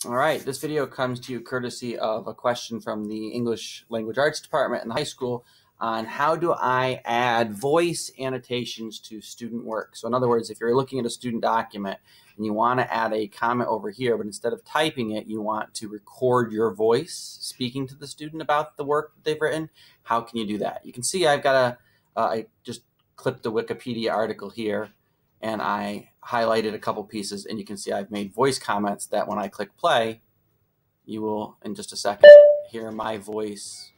All right, this video comes to you courtesy of a question from the English Language Arts Department in the high school on how do I add voice annotations to student work. So in other words, if you're looking at a student document and you want to add a comment over here, but instead of typing it, you want to record your voice speaking to the student about the work that they've written, how can you do that? You can see I've got I just clipped the Wikipedia article here, and I highlighted a couple pieces, and you can see I've made voice comments that when I click play, you will, in just a second, hear my voice.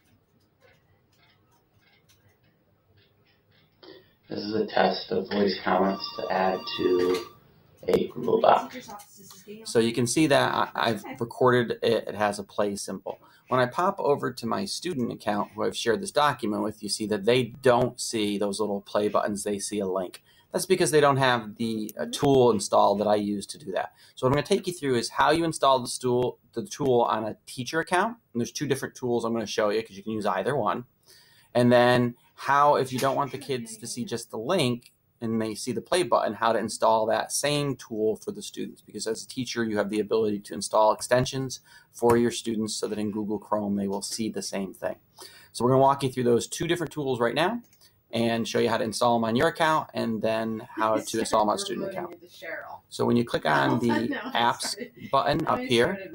This is a test of voice comments to add to a Google Doc. So you can see that I've recorded it. It has a play symbol. When I pop over to my student account, who I've shared this document with, you see that they don't see those little play buttons. They see a link. That's because they don't have the tool installed that I use to do that. So what I'm going to take you through is how you install the tool on a teacher account. And there's two different tools I'm going to show you because you can use either one. And then how, if you don't want the kids to see just the link and they see the play button, how to install that same tool for the students. Because as a teacher, you have the ability to install extensions for your students so that in Google Chrome, they will see the same thing. So we're going to walk you through those two different tools right now and show you how to install them on your account and then how to install them on a student account. So when you click on the apps button up here,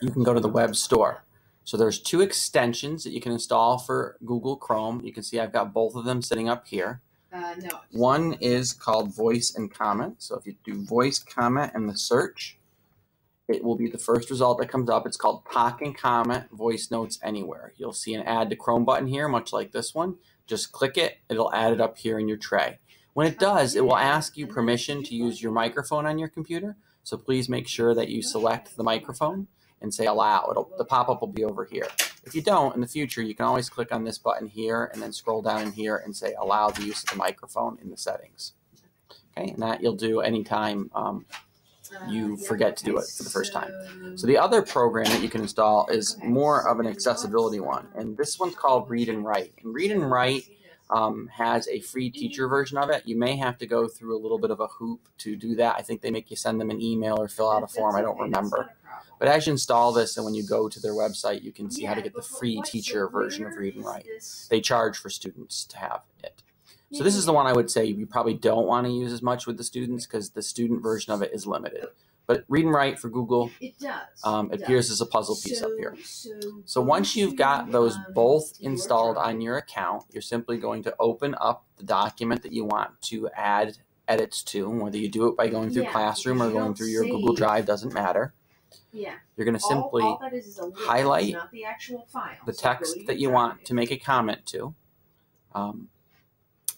you can go to the web store. So there's two extensions that you can install for Google Chrome. You can see I've got both of them sitting up here. One is called Voice and Comment. So if you do Voice Comment in the search, it will be the first result that comes up. It's called Talk and Comment Voice Notes Anywhere. You'll see an Add to Chrome button here, much like this one. Just click it. It'll add it up here in your tray. When it does, it will ask you permission to use your microphone on your computer. So please make sure that you select the microphone and say allow. The pop-up will be over here. If you don't, in the future, you can always click on this button here and then scroll down in here and say allow the use of the microphone in the settings. Okay, and that you'll do anytime you forget to do it for the first time. So the other program that you can install is more of an accessibility one, and this one's called Read and Write. And Read and Write has a free teacher version of it. You may have to go through a little bit of a hoop to do that. I think they make you send them an email or fill out a form. I don't remember. But as you install this and when you go to their website, you can see how to get the free teacher version of Read and Write. They charge for students to have it. So this is the one I would say you probably don't want to use as much with the students because the student version of it is limited. But Read and Write for Google appears as a puzzle piece up here. So once you've got those both installed on your account, you're simply going to open up the document that you want to add edits to. Whether you do it by going through Classroom or going through your Google Drive, doesn't matter. You're going to simply highlight the text that you want to make a comment to.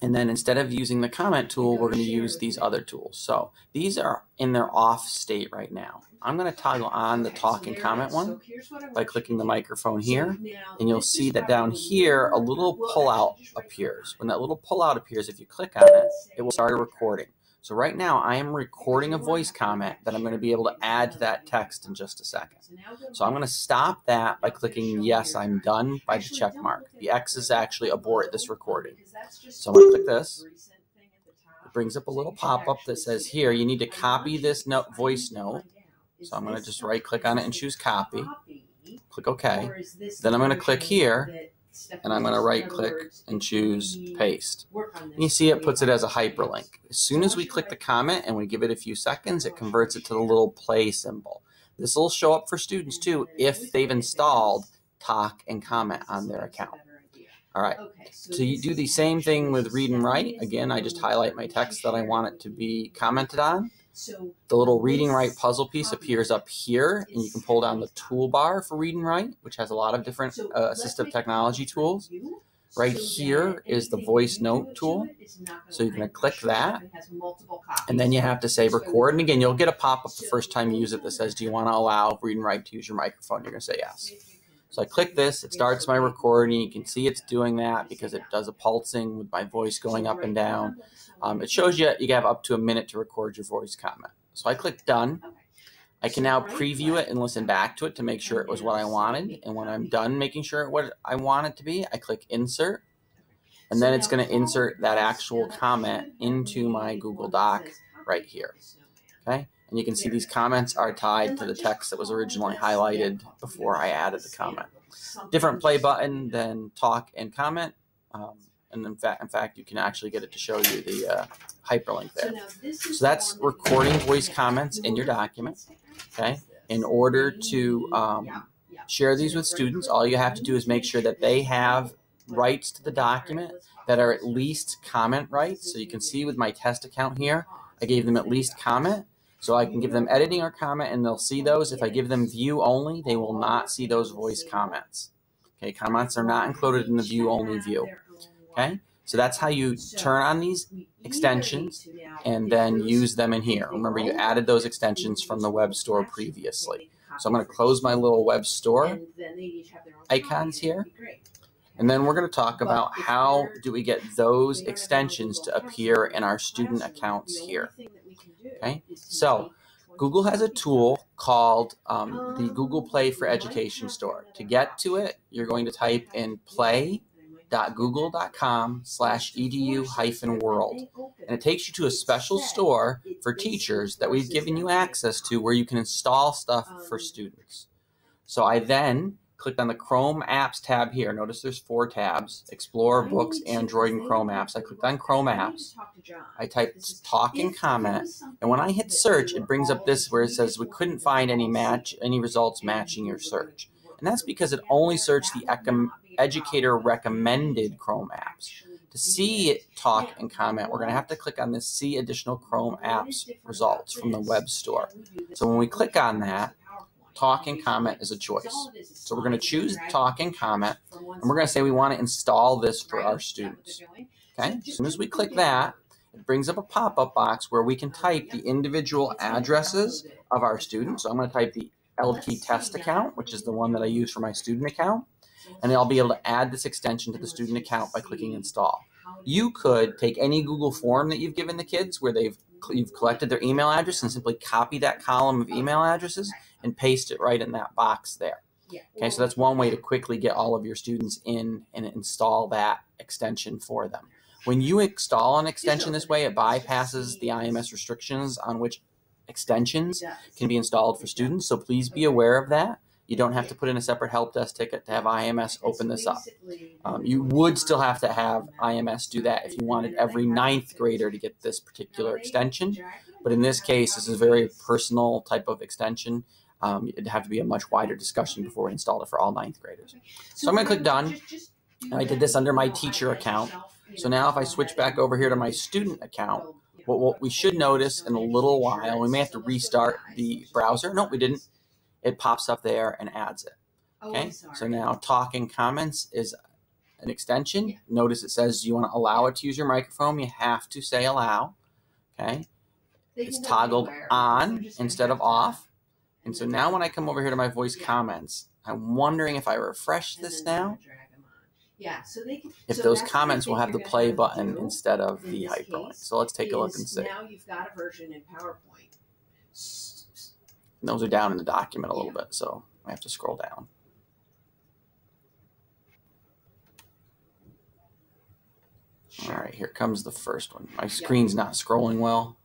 And then instead of using the comment tool, we're going to use these other tools. So these are in their off state right now. I'm going to toggle on the talk and comment one by clicking the microphone here. And you'll see that down here, a little pullout appears. When that little pullout appears, if you click on it, it will start a recording. So right now I am recording a voice comment that I'm going to be able to add to that text in just a second. So I'm going to stop that by clicking yes, I'm done by the check mark. The X is actually abort this recording. So I'm going to click this. It brings up a little pop-up that says here, you need to copy this voice note. So I'm going to just right click on it and choose copy. Click OK. Then I'm going to click here. And I'm going to right click and choose paste. And you see it puts it as a hyperlink. As soon as we click the comment and we give it a few seconds, it converts it to the little play symbol. This will show up for students too if they've installed Talk and Comment on their account. All right, so you do the same thing with Read and Write. Again, I just highlight my text that I want it to be commented on. The little Read and Write puzzle piece appears up here, and you can pull down the toolbar for Read and Write, which has a lot of different assistive technology tools. Right here is the voice note tool. So you're going to click that, and then you have to say record. And again, you'll get a pop-up the first time you use it that says, do you want to allow Read and Write to use your microphone? You're going to say yes. So I click this, it starts my recording. You can see it's doing that because it does a pulsing with my voice going up and down. It shows you have up to a minute to record your voice comment. So I click done. I can now preview it and listen back to it to make sure it was what I wanted. And when I'm done making sure what I want it to be, I click insert. And then it's going to insert that actual comment into my Google Doc right here. Okay. And you can see these comments are tied to the text that was originally highlighted before I added the comment. Different play button than talk and comment. And in fact, you can actually get it to show you the hyperlink there. So that's recording voice comments in your document. Okay. In order to share these with students, all you have to do is make sure that they have rights to the document that are at least comment rights. So you can see with my test account here, I gave them at least comment. So I can give them editing or comment and they'll see those. If I give them view only, they will not see those voice comments. Okay, comments are not included in the view only view. Okay, so that's how you turn on these extensions and then use them in here. Remember, you added those extensions from the web store previously. So I'm going to close my little web store icons here. And then we're going to talk about how do we get those extensions to appear in our student accounts here. Okay, so Google has a tool called the Google Play for Education store. To get to it, you're going to type in play.google.com/edu-world. And it takes you to a special store for teachers that we've given you access to where you can install stuff for students. So I then clicked on the Chrome Apps tab here. Notice there's 4 tabs: Explorer, Books, Android, and Chrome Apps. I clicked on Chrome Apps. I typed talk and comment. And when I hit search, it brings up this where it says we couldn't find any results matching your search. And that's because it only searched the educator recommended Chrome apps. To see it talk and comment, we're going to have to click on this See Additional Chrome Apps Results from the web store. So when we click on that, talk and comment is a choice. So we're going to choose talk and comment, and we're going to say we want to install this for our students. Okay, as soon as we click that, it brings up a pop-up box where we can type the individual addresses of our students. So I'm going to type the LT test account, which is the one that I use for my student account, and I'll be able to add this extension to the student account by clicking install. You could take any Google form that you've given the kids where you've collected their email address and simply copy that column of email addresses and paste it right in that box there. Okay, so that's one way to quickly get all of your students in and install that extension for them. When you install an extension this way, it bypasses the IMS restrictions on which extensions can be installed for students, so please be aware of that. You don't have to put in a separate help desk ticket to have IMS open this up. You would still have to have IMS do that if you wanted every 9th grader to get this particular extension. But in this case, this is a very personal type of extension. It'd have to be a much wider discussion before we installed it for all 9th graders. So I'm going to click Done. And I did this under my teacher account. So now if I switch back over here to my student account, what we should notice in a little while, we may have to restart the browser. No, we didn't. It pops up there and adds it. Okay, so now talk and comments is an extension. Notice it says you want to allow it to use your microphone. You have to say allow. Okay, it's toggled on instead of off. And so now when I come over here to my voice comments, I'm wondering if I refresh this now, if those comments will have the play button instead of the hyperlink. So let's take a look and see. Now you've got a version in PowerPoint. Those are down in the document a little bit, so I have to scroll down. All right, here comes the first one. My screen's not scrolling well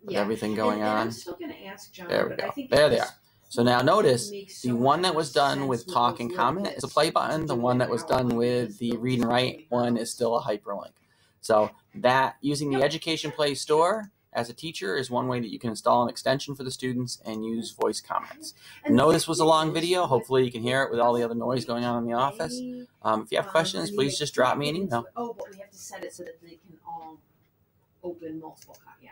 with everything going on. I'm still going to ask John, there we go. There they are. So now notice the one that was done with talk and comment is a play button. The one that was done with the read and write one is still a hyperlink. So that using the Education Play store as a teacher is one way that you can install an extension for the students and use voice comments. I know this was a long video. Hopefully you can hear it with all the other noise going on in the office. If you have questions, please just drop me an email. Oh, but we have to set it so that they can all open multiple. Yeah.